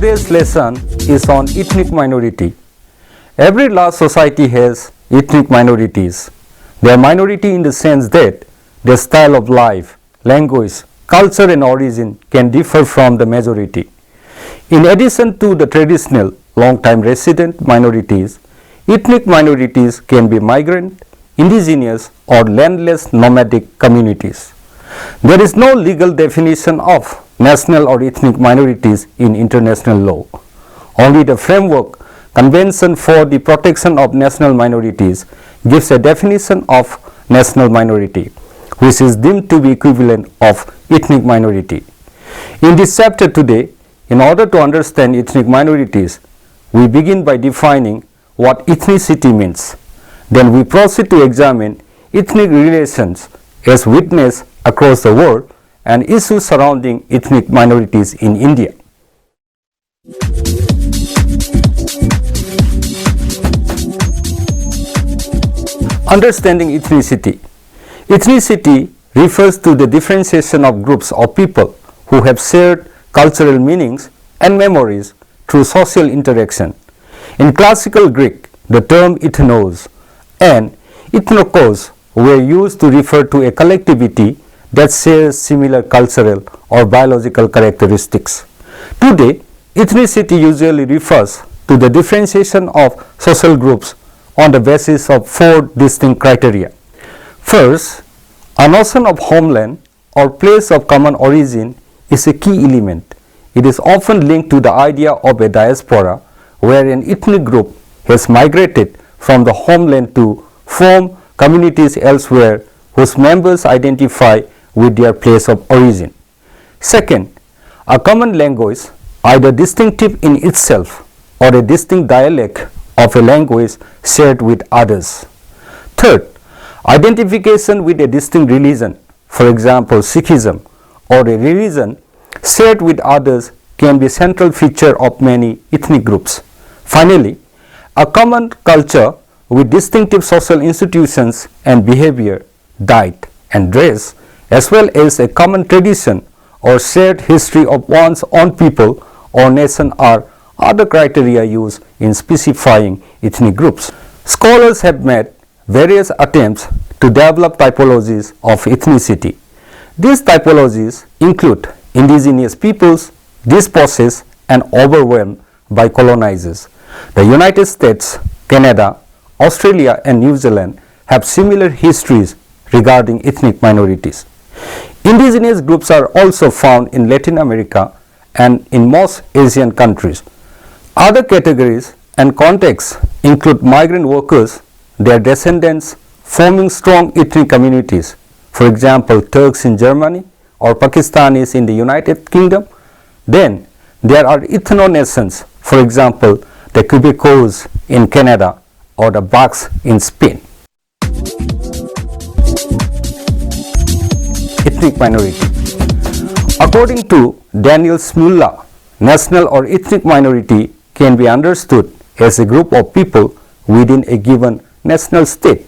Today's lesson is on ethnic minority. Every large society has ethnic minorities. They are minority in the sense that their style of life, language, culture and origin can differ from the majority. In addition to the traditional long-time resident minorities, ethnic minorities can be migrant, indigenous or landless nomadic communities. There is no legal definition of national or ethnic minorities in international law. Only the Framework Convention for the Protection of National Minorities gives a definition of national minority, which is deemed to be equivalent of ethnic minority. In this chapter today, in order to understand ethnic minorities, we begin by defining what ethnicity means. Then we proceed to examine ethnic relations as witnessed across the world and issues surrounding ethnic minorities in India. Understanding ethnicity. Ethnicity refers to the differentiation of groups of people who have shared cultural meanings and memories through social interaction. In classical Greek, the term ethnos and ethnokos were used to refer to a collectivity that shares similar cultural or biological characteristics. Today, ethnicity usually refers to the differentiation of social groups on the basis of four distinct criteria. First, a notion of homeland or place of common origin is a key element. It is often linked to the idea of a diaspora, where an ethnic group has migrated from the homeland to form communities elsewhere whose members identify with their place of origin. Second, a common language, either distinctive in itself or a distinct dialect of a language shared with others. Third, identification with a distinct religion, for example Sikhism, or a religion shared with others can be a central feature of many ethnic groups. Finally, a common culture with distinctive social institutions and behavior, diet and dress, as well as a common tradition or shared history of one's own people or nation are other criteria used in specifying ethnic groups. Scholars have made various attempts to develop typologies of ethnicity. These typologies include indigenous peoples, dispossessed and overwhelmed by colonizers. The United States, Canada, Australia and New Zealand have similar histories regarding ethnic minorities. Indigenous groups are also found in Latin America and in most Asian countries. Other categories and contexts include migrant workers, their descendants forming strong ethnic communities, for example Turks in Germany or Pakistanis in the United Kingdom. Then there are ethno-nations, for example the Quebecers in Canada or the Basques in Spain. Ethnic minority. According to Daniel Smulla, national or ethnic minority can be understood as a group of people within a given national state,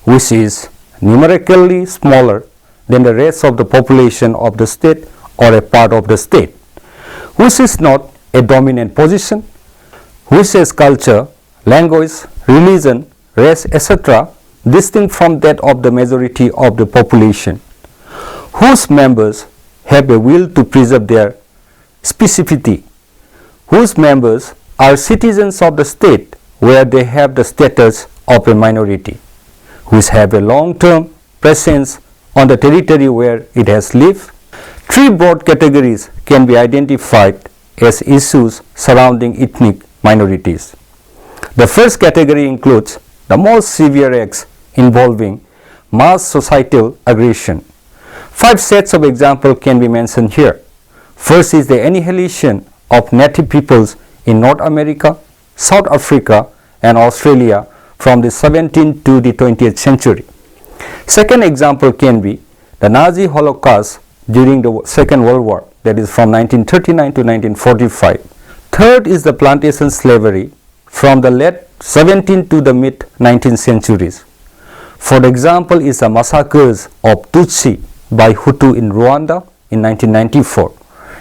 which is numerically smaller than the rest of the population of the state or a part of the state, which is not a dominant position, which has culture, language, religion, race, etc. distinct from that of the majority of the population, whose members have a will to preserve their specificity, whose members are citizens of the state where they have the status of a minority, which have a long-term presence on the territory where it has lived. Three broad categories can be identified as issues surrounding ethnic minorities. The first category includes the most severe acts involving mass societal aggression. 5 sets of examples can be mentioned here. First is the annihilation of native peoples in North America, South Africa and Australia from the 17th to the 20th century. Second example can be the Nazi Holocaust during the Second World War, that is from 1939 to 1945. Third is the plantation slavery from the late 17th to the mid 19th centuries. For example is the massacres of Tutsi by Hutu in Rwanda in 1994.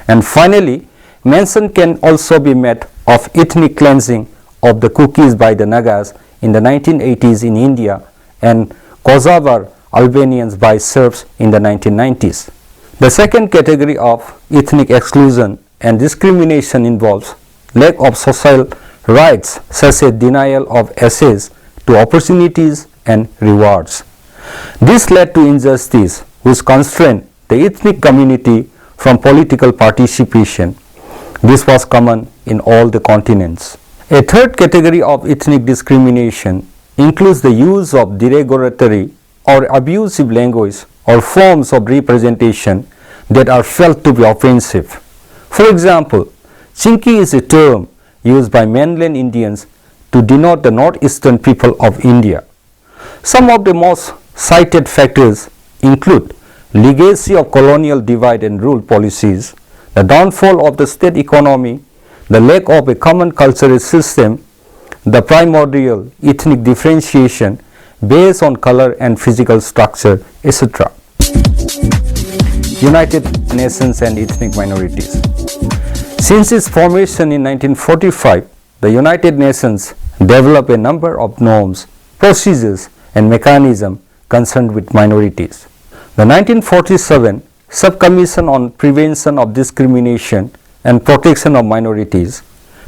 And finally, mention can also be made of ethnic cleansing of the cookies by the Nagas in the 1980s in India and Kosovar Albanians by Serbs in the 1990s. The second category of ethnic exclusion and discrimination involves lack of social rights such as denial of access to opportunities and rewards. This led to injustice which constrained the ethnic community from political participation. This was common in all the continents. A third category of ethnic discrimination includes the use of derogatory or abusive language or forms of representation that are felt to be offensive. For example, Chinky is a term used by mainland Indians to denote the northeastern people of India. Some of the most cited factors include legacy of colonial divide and rule policies, the downfall of the state economy, the lack of a common cultural system, the primordial ethnic differentiation based on color and physical structure, etc. United Nations and ethnic minorities. Since its formation in 1945, the United Nations developed a number of norms, procedures, and mechanisms concerned with minorities. The 1947 Subcommission on Prevention of Discrimination and Protection of Minorities,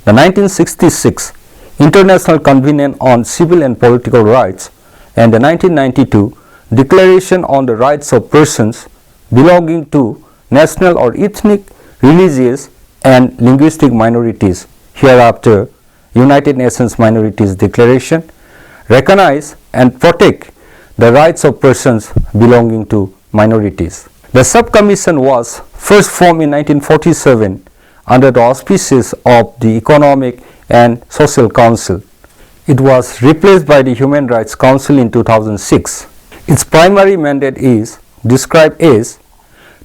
the 1966 International Covenant on Civil and Political Rights, and the 1992 Declaration on the Rights of Persons belonging to national or ethnic, religious, and linguistic minorities, hereafter United Nations Minorities Declaration, recognize and protect the rights of persons belonging to minorities. The subcommission was first formed in 1947 under the auspices of the Economic and Social Council. It was replaced by the Human Rights Council in 2006. Its primary mandate is described as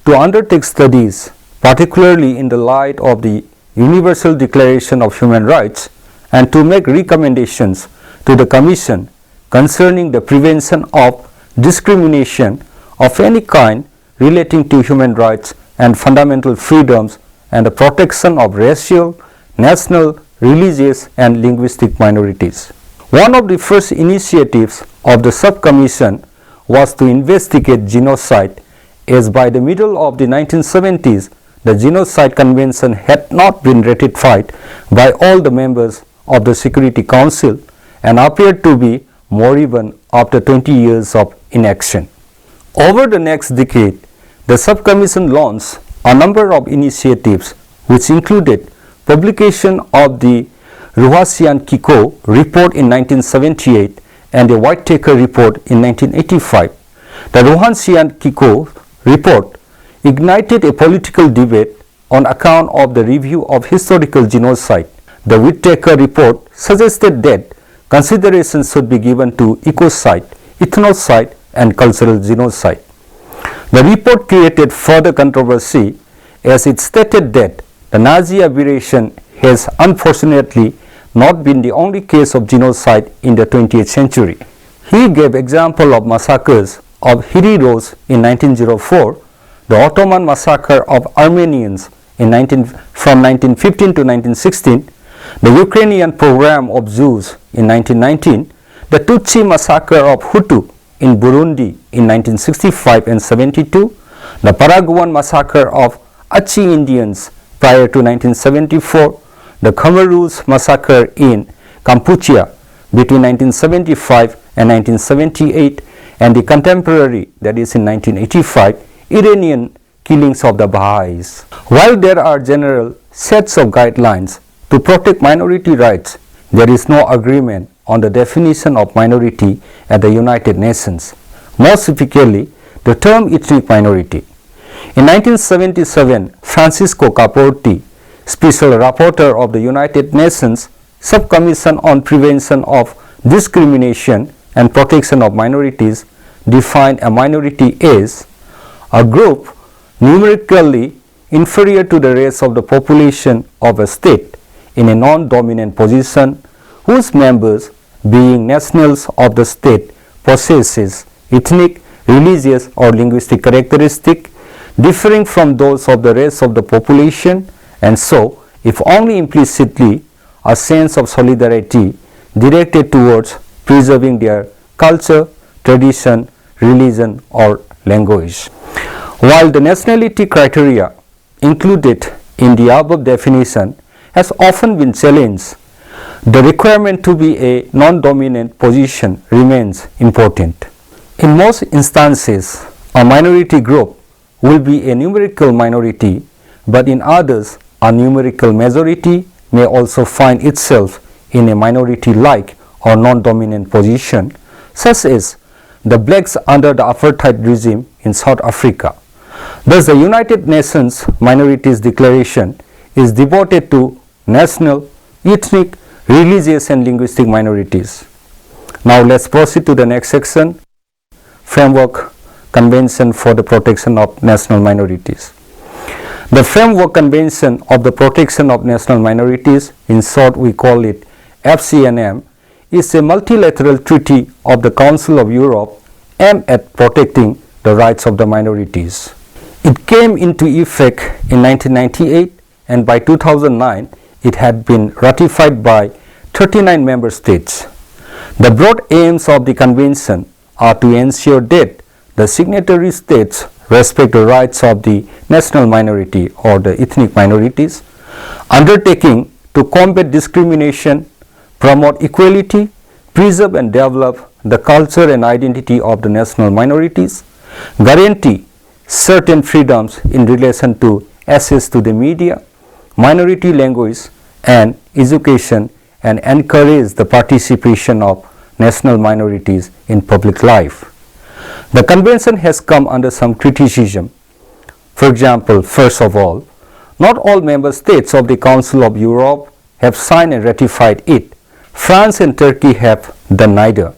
to undertake studies, particularly in the light of the Universal Declaration of Human Rights, and to make recommendations to the Commission concerning the prevention of discrimination of any kind relating to human rights and fundamental freedoms and the protection of racial, national, religious, and linguistic minorities. One of the first initiatives of the subcommission was to investigate genocide, as by the middle of the 1970s, the Genocide Convention had not been ratified by all the members of the Security Council and appeared to be moribund after 20 years of inaction. Over the next decade, the subcommission launched a number of initiatives which included publication of the Ruhashyankiko report in 1978 and the Whitaker report in 1985. The Ruhashyankiko report ignited a political debate on account of the review of historical genocide. The Whitaker report suggested that considerations should be given to ecocide, ethnocide, and cultural genocide. The report created further controversy as it stated that the Nazi aberration has unfortunately not been the only case of genocide in the 20th century. He gave example of massacres of Heroes in 1904, the Ottoman massacre of Armenians from 1915 to 1916, the Ukrainian program of Jews in 1919, the Tutsi massacre of Hutu in Burundi in 1965 and 72, the Paraguayan massacre of Achi Indians prior to 1974, the Khmerus massacre in Kampuchea between 1975 and 1978, and the contemporary, that is in 1985, Iranian killings of the Baha'is. While there are general sets of guidelines to protect minority rights, there is no agreement on the definition of minority at the United Nations, more specifically the term ethnic minority. In 1977, Francisco Capote, Special Rapporteur of the United Nations Subcommission on Prevention of Discrimination and Protection of Minorities, defined a minority as a group numerically inferior to the rest of the population of a state in a non-dominant position, whose members, being nationals of the state, possesses ethnic, religious, or linguistic characteristics differing from those of the rest of the population, and so if only implicitly, a sense of solidarity directed towards preserving their culture, tradition, religion or language. While the nationality criteria included in the above definition has often been challenged, the requirement to be a non-dominant position remains important. In most instances, a minority group will be a numerical minority, but in others, a numerical majority may also find itself in a minority-like or non-dominant position, such as the blacks under the apartheid regime in South Africa. Thus, the United Nations Minorities Declaration is devoted to national, ethnic, religious and linguistic minorities. Now, let us proceed to the next section, Framework Convention for the Protection of National Minorities. The Framework Convention of the Protection of National Minorities, in short we call it FCNM, is a multilateral treaty of the Council of Europe aimed at protecting the rights of the minorities. It came into effect in 1998 and by 2009 it had been ratified by 39 member states. The broad aims of the convention are to ensure that the signatory states respect the rights of the national minority or the ethnic minorities, undertaking to combat discrimination, promote equality, preserve and develop the culture and identity of the national minorities, guarantee certain freedoms in relation to access to the media, minority language and education, and encourage the participation of national minorities in public life. The convention has come under some criticism. For example, first of all, not all member states of the Council of Europe have signed and ratified it. France and Turkey have done neither.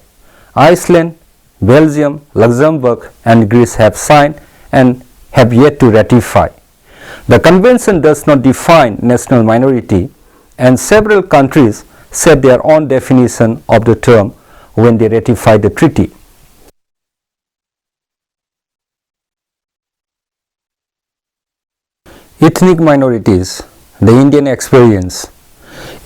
Iceland, Belgium, Luxembourg and Greece have signed and have yet to ratify. The convention does not define national minority, and several countries set their own definition of the term when they ratify the treaty. Ethnic minorities, the Indian experience.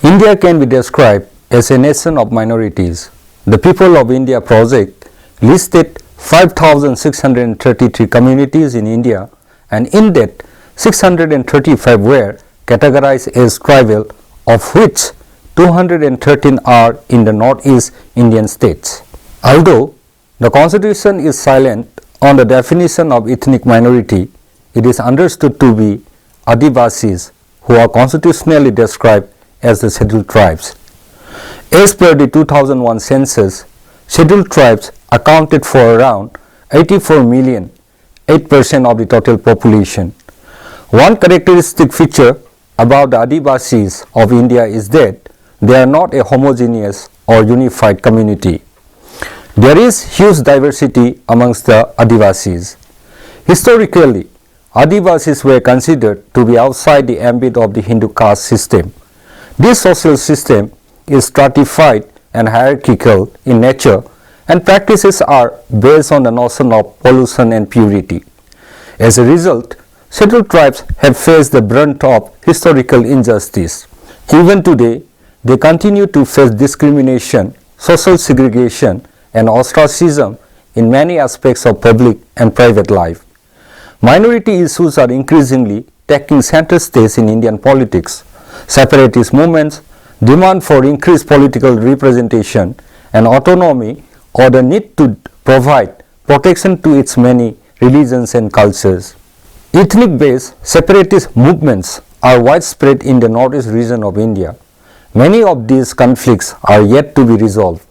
India can be described as a nation of minorities. The People of India project listed 5,633 communities in India, and in that 635 were categorized as tribal, of which 213 are in the northeast Indian states. Although the constitution is silent on the definition of ethnic minority, it is understood to be Adivasis, who are constitutionally described as the scheduled tribes. As per the 2001 census, scheduled tribes accounted for around 84 million, 8% of the total population. One characteristic feature about the Adivasis of India is that they are not a homogeneous or unified community. There is huge diversity amongst the Adivasis. Historically, Adivasis were considered to be outside the ambit of the Hindu caste system. This social system is stratified and hierarchical in nature, and practices are based on the notion of pollution and purity. As a result, scheduled tribes have faced the brunt of historical injustice. Even today, they continue to face discrimination, social segregation, and ostracism in many aspects of public and private life. Minority issues are increasingly taking center stage in Indian politics. Separatist movements, demand for increased political representation and autonomy, or the need to provide protection to its many religions and cultures. Ethnic-based separatist movements are widespread in the northeast region of India. Many of these conflicts are yet to be resolved.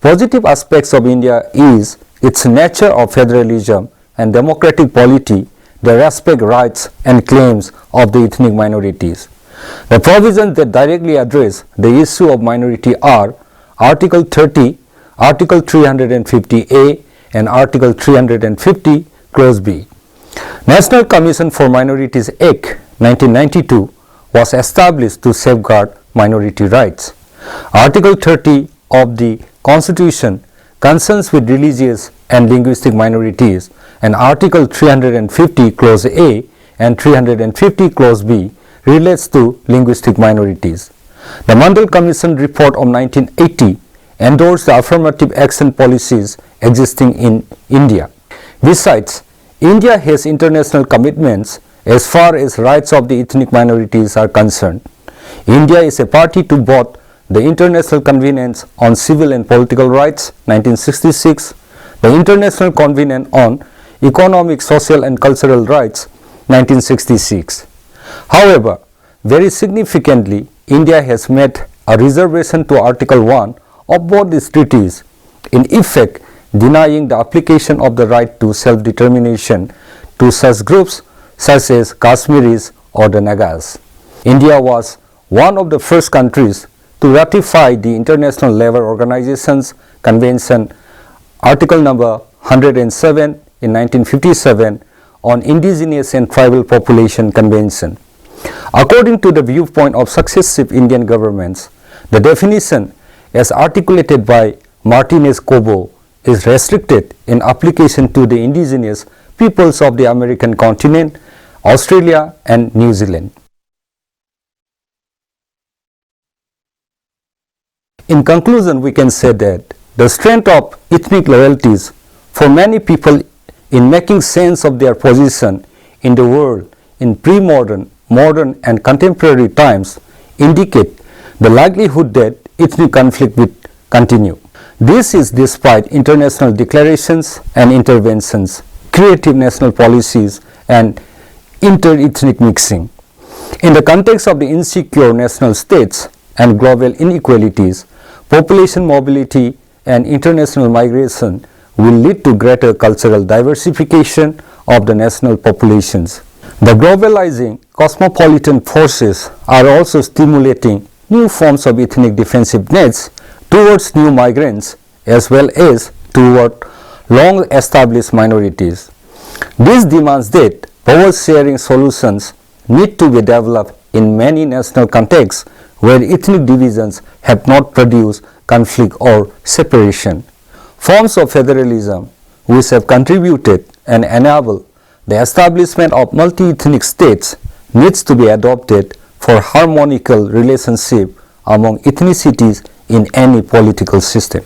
Positive aspects of India is its nature of federalism and democratic polity that respect rights and claims of the ethnic minorities. The provisions that directly address the issue of minority are Article 30, Article 350A and Article 350 Clause B. National Commission for Minorities Act 1992 was established to safeguard minority rights. Article 30 of the Constitution concerns with religious and linguistic minorities, and Article 350 Clause A and 350 Clause B relates to linguistic minorities. The Mandal Commission report of 1980 endorsed the affirmative action policies existing in India. Besides, India has international commitments as far as rights of the ethnic minorities are concerned. India is a party to both the International Covenant on Civil and Political Rights 1966, the International Covenant on Economic, Social and Cultural Rights 1966. However, very significantly, India has made a reservation to Article 1 of both these treaties, in effect denying the application of the right to self-determination to such groups such as Kashmiris or the Nagas. India was one of the first countries to ratify the International Labour Organization's Convention Article number 107 in 1957 on Indigenous and Tribal Population Convention. According to the viewpoint of successive Indian governments, the definition as articulated by Martinez-Cobo is restricted in application to the indigenous peoples of the American continent, Australia and New Zealand. In conclusion, we can say that the strength of ethnic loyalties for many people in making sense of their position in the world in pre-modern, modern and contemporary times indicate the likelihood that ethnic conflict will continue. This is despite international declarations and interventions, creative national policies and inter-ethnic mixing. In the context of the insecure national states and global inequalities, population mobility and international migration will lead to greater cultural diversification of the national populations. The globalizing cosmopolitan forces are also stimulating new forms of ethnic defensiveness towards new migrants as well as toward long-established minorities. This demands that power-sharing solutions need to be developed in many national contexts where ethnic divisions have not produced conflict or separation. Forms of federalism which have contributed and enabled the establishment of multi-ethnic states needs to be adopted for harmonical relationship among ethnicities in any political system.